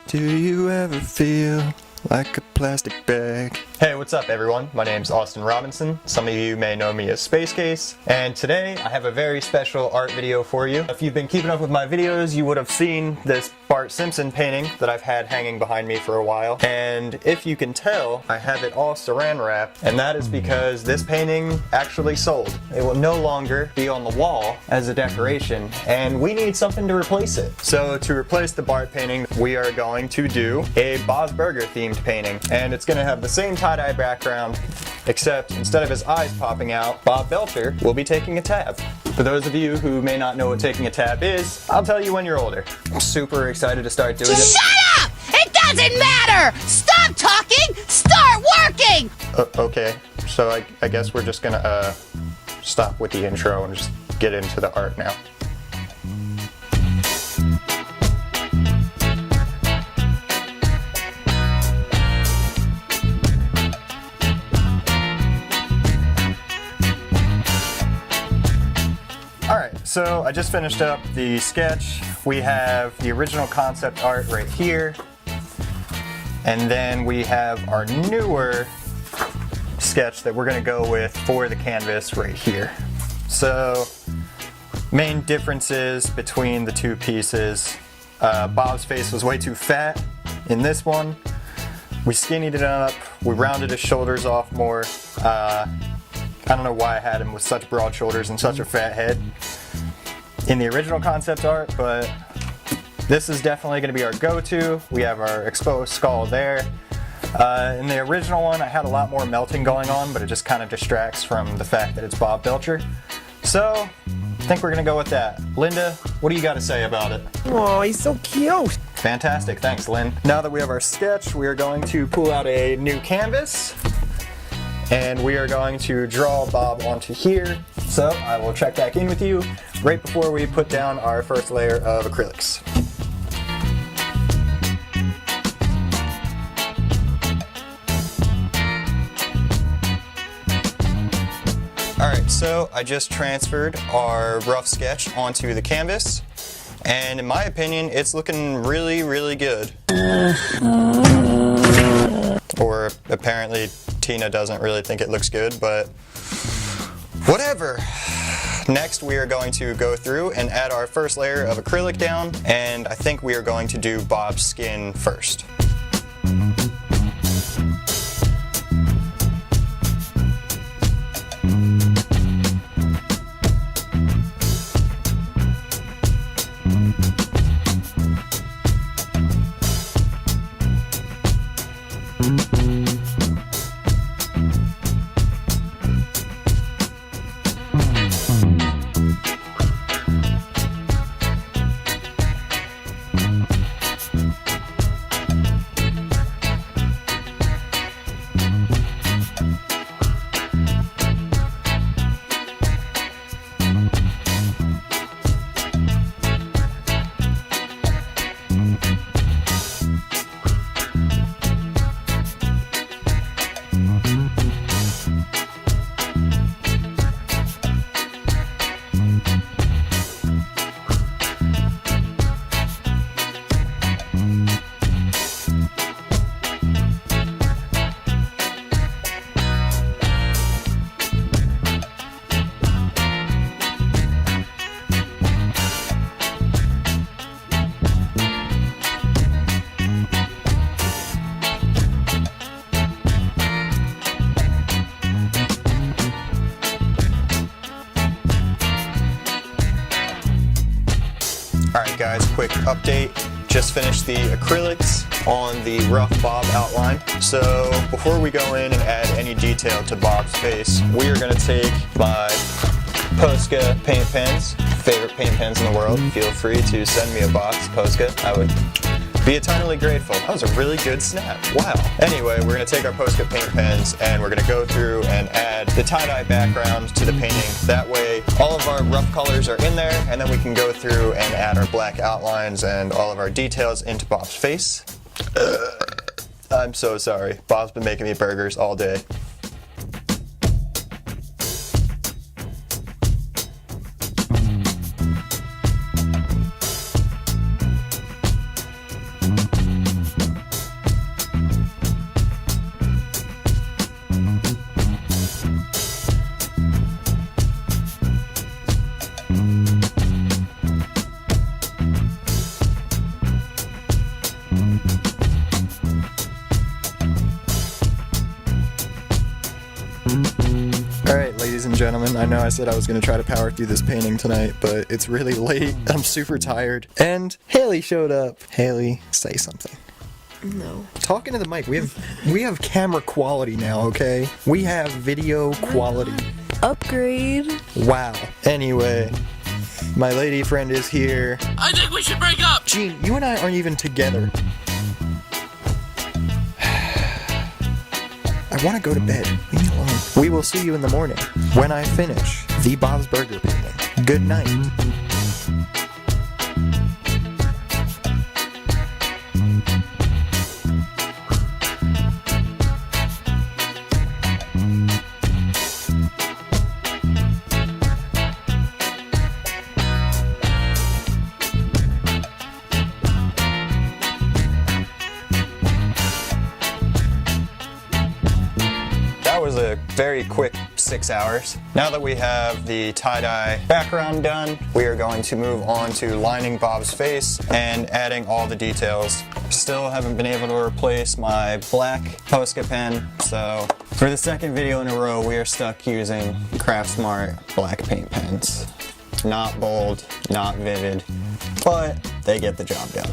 Do you ever feel like a plastic bag? Hey, what's up everyone? My name's Austin Robinson. Some of you may know me as Space Case, and today I have a very special art video for you. If you've been keeping up with my videos, you would have seen this Bart Simpson painting that I've had hanging behind me for a while, and if you can tell, I have it all saran wrapped, and that is because this painting actually sold. It will no longer be on the wall as a decoration, and we need something to replace it. So to replace the Bart painting, we are going to do a Bob's Burger themed painting, and it's going to have the same tie-dye background, except instead of his eyes popping out, Bob Belcher will be taking a tab. For those of you who may not know what taking a tab is, I'll tell you when you're older. I'm super excited to start doing it. Shut up! It doesn't matter! Stop talking! Start working! Okay, so I guess we're just gonna stop with the intro and just get into the art now. Alright, so I just finished up the sketch. We have the original concept art right here. And then we have our newer sketch that we're going to go with for the canvas right here. So, main differences between the two pieces. Bob's face was way too fat in this one. We skinnied it up, we rounded his shoulders off more. I don't know why I had him with such broad shoulders and such a fat head in the original concept art, but this is definitely going to be our go-to. We have our exposed skull there. In the original one, I had a lot more melting going on, but it just kind of distracts from the fact that it's Bob Belcher. So, I think we're going to go with that. Linda, what do you got to say about it? Oh, he's so cute. Fantastic, thanks Lynn. Now that we have our sketch, we are going to pull out a new canvas. And we are going to draw Bob onto here. So I will check back in with you right before we put down our first layer of acrylics. Alright, so I just transferred our rough sketch onto the canvas. And in my opinion, it's looking really, really good. Or apparently Tina doesn't really think it looks good, but whatever. Next we are going to go through and add our first layer of acrylic down, and I think we are going to do Bob's skin first. Alright guys, quick update. Just finished the acrylics on the rough Bob outline. So before we go in and add any detail to Bob's face, we are going to take my Posca paint pens, favorite paint pens in the world. Feel free to send me a box, Posca. I would be eternally grateful. That was a really good snap. Wow. Anyway, we're going to take our Posca paint pens and we're going to go through and add the tie-dye background to the painting. That way all of our rough colors are in there, and then we can go through and add our black outlines and all of our details into Bob's face. I'm so sorry. Bob's been making me burgers all day. Alright, ladies and gentlemen, I know I said I was going to try to power through this painting tonight, but it's really late, I'm super tired, and Haley showed up. Haley, say something. No. Talking to the mic, we have camera quality now, okay? We have video quality. Upgrade. Wow. Anyway, my lady friend is here. I think we should break up! Gene, you and I aren't even together. I want to go to bed. Leave me alone. We will see you in the morning when I finish the Bob's Burger painting. Good night. That was a very quick 6 hours. Now that we have the tie-dye background done, we are going to move on to lining Bob's face and adding all the details. Still haven't been able to replace my black Posca pen, so for the second video in a row, we are stuck using Craftsmart black paint pens. Not bold, not vivid, but they get the job done.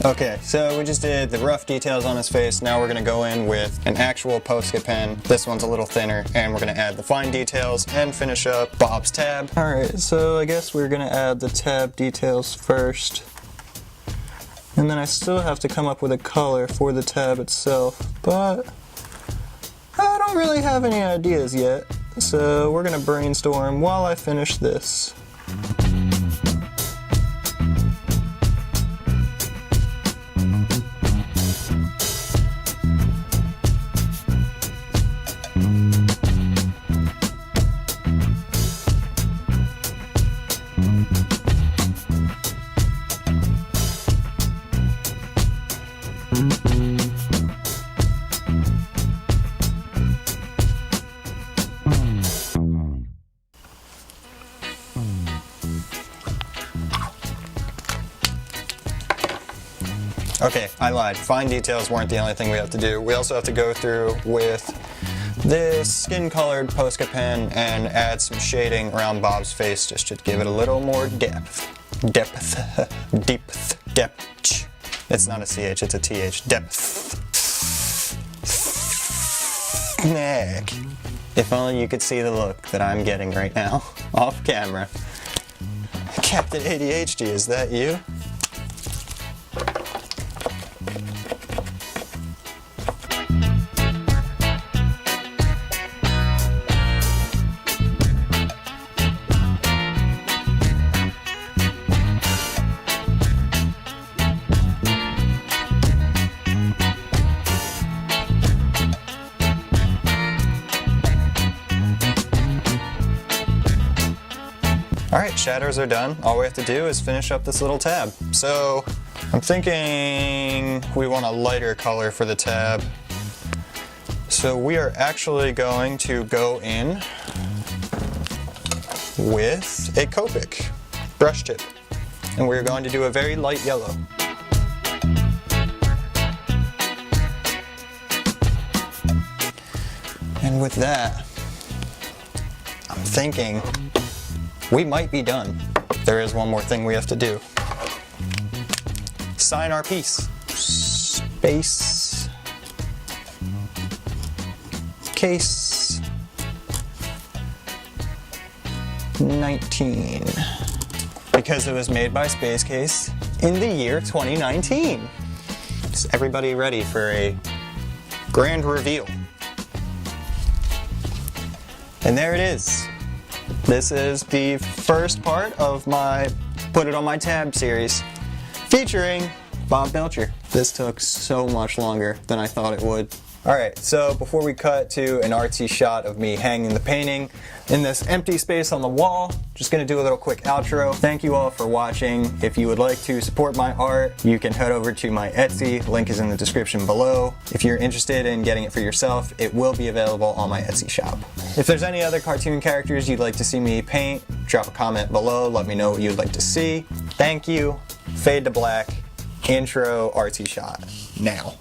Okay, so we just did the rough details on his face. Now we're gonna go in with an actual Posca pen. This one's a little thinner, and we're gonna add the fine details and finish up Bob's tab. All right, so I guess we're gonna add the tab details first. And then I still have to come up with a color for the tab itself, but I don't really have any ideas yet. So we're gonna brainstorm while I finish this. Okay, I lied. Fine details weren't the only thing we have to do. We also have to go through with this skin-colored Posca pen and add some shading around Bob's face just to give it a little more depth. Depth. It's not a CH, it's a TH. Depth. Snag. If only you could see the look that I'm getting right now, off camera. Captain ADHD, is that you? Alright, shadows are done. All we have to do is finish up this little tab. So, I'm thinking we want a lighter color for the tab. So we are actually going to go in with a Copic brush tip. And we're going to do a very light yellow. And with that, I'm thinking we might be done. There is one more thing we have to do. Sign our piece. Space. Case 19. Because it was made by Space Case in the year 2019. Is everybody ready for a grand reveal? And there it is. This is the first part of my Put It On My Tab series featuring Bob Belcher. This took so much longer than I thought it would. Alright, so before we cut to an artsy shot of me hanging the painting in this empty space on the wall, just gonna do a little quick outro. Thank you all for watching. If you would like to support my art, you can head over to my Etsy. Link is in the description below. If you're interested in getting it for yourself, it will be available on my Etsy shop. If there's any other cartoon characters you'd like to see me paint, drop a comment below. Let me know what you'd like to see. Thank you. Fade to black. Intro artsy shot. Now.